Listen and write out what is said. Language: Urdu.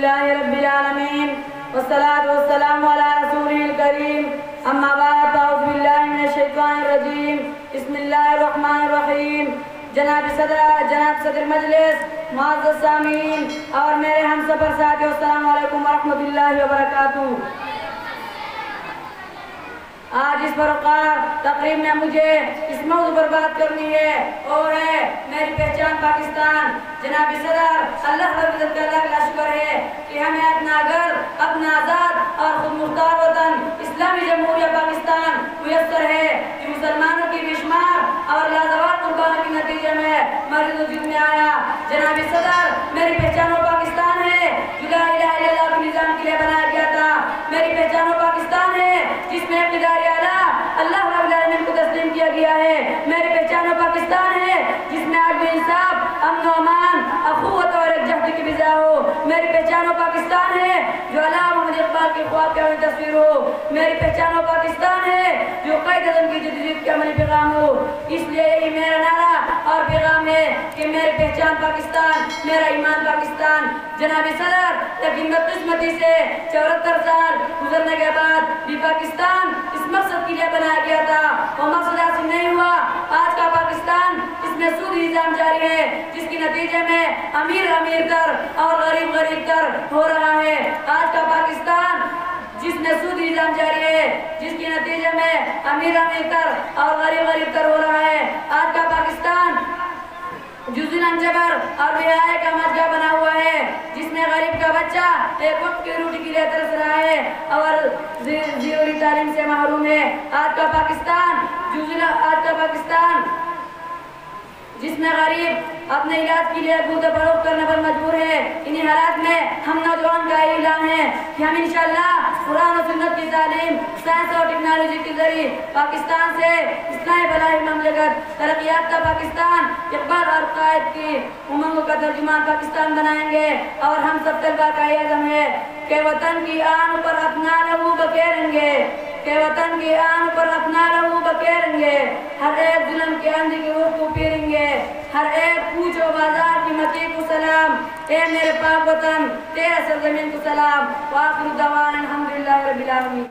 لله رب العالمين والصلاة والسلام على رسوله الكريم اما بعد اعوذ باللہ من الشیطان الرجیم بسم اللہ الرحمن الرحیم جناب صدر مجلس معزز سامعین اور میرے ہم سفر ساتھیوں السلام علیکم ورحمۃ اللہ وبرکاتہ۔ آج اس پروقار تقریب میں مجھے اس موضوع پر بات کرنی ہے اور ہے میری پہچان پاکستان۔ جناب صدر اللہ رب العزت کا شکر ہے کہ ہمیں اپنا گھر، اپنا آزاد اور خود مختار وطن اسلامی جمہوریہ پاکستان میسر ہے کہ مسلمانوں کی بشمار اور لازوال قربانوں کے نتیجے میں مرد وجود میں آیا۔ جناب صدر میری پہچان وہ پاکستان ہے جو لا الہ الا اللہ کے نظام کے لیے بنایا گیا تھا۔ میری پہچان وہ پاکستان ہے جس میں اقتدار اعلیٰ اللہ رب العالمین کو تسلیم کیا گیا ہے۔ میری پہچان وہ پاکستان ہے جس میں عدل و انصاف، امن و امان، اخوت اور یکجہتی کی بجا ہو۔ میری پہچان وہ پاکستان ہے جو علامہ محمد اقبال کے خواب کی عملی تصویر ہو۔ میری پہچان وہ پاکستان ہے جو قائد اعظم کی جدوجہد کے عملی پیغام ہو۔ اس لیے یہی میرا نعرہ اور پیغام ہے کہ میری پہچان پاکستان، میرا ایمان پاکستان۔ جناب صدر لیکن بدقسمتی سے 74 سال گزرنے کے بعد بھی پاکستان اس مقصد کے لیے بنایا گیا تھا، وہ مقصد حاصل نہیں ہوا۔ آج کا پاکستان اس میں سودی نظام جاری ہے جس کے نتیجے میں امیر امیر تر اور غریب غریب تر ہو رہا ہے۔ آج کا پاکستان جس میں سودی نظام جاری ہے جس کے نتیجے میں امیر امیر تر اور غریب غریب تر ہو رہا ہے۔ آج کا پاکستان جزء جبر اور رعایا کا مسجد بنا ہوا ہے جس میں غریب کا بچہ ایک وقت کی روٹی کے لیے ترس رہا ہے اور ضروری تعلیم سے محروم ہے۔ آج کا پاکستان جس میں غریب اپنے علاج کے لیے خود فروخت کرنے پر مجبور ہے۔ انہی حالات میں ہم نوجوان کا اعلان ہے کہ ہم انشاءاللہ قرآن و سنت کی تعلیم، سائنس اور ٹیکنالوجی کے ذریعے پاکستان سے اسلامی فلاحی مملکت، ترقی یافتہ پاکستان، اقبال اور قائد کی امنگوں کا ترجمان پاکستان بنائیں گے۔ اور ہم سب طلبہ کا یہ عزم ہے کہ وطن کی آن پر اپنا لہو بکیریں گے، کہ وطن کی آن پر اپنا لہو بکیریں گے، ہر ایک ظلم کے اندھی کی روح کو پیریں گے، ہر ایک کوچ و بازار کی مکی کو سلام، اے میرے پاک وطن تیرے سرزمین کو سلام۔ وآخر دعوانا الحمدللہ رب العالمین۔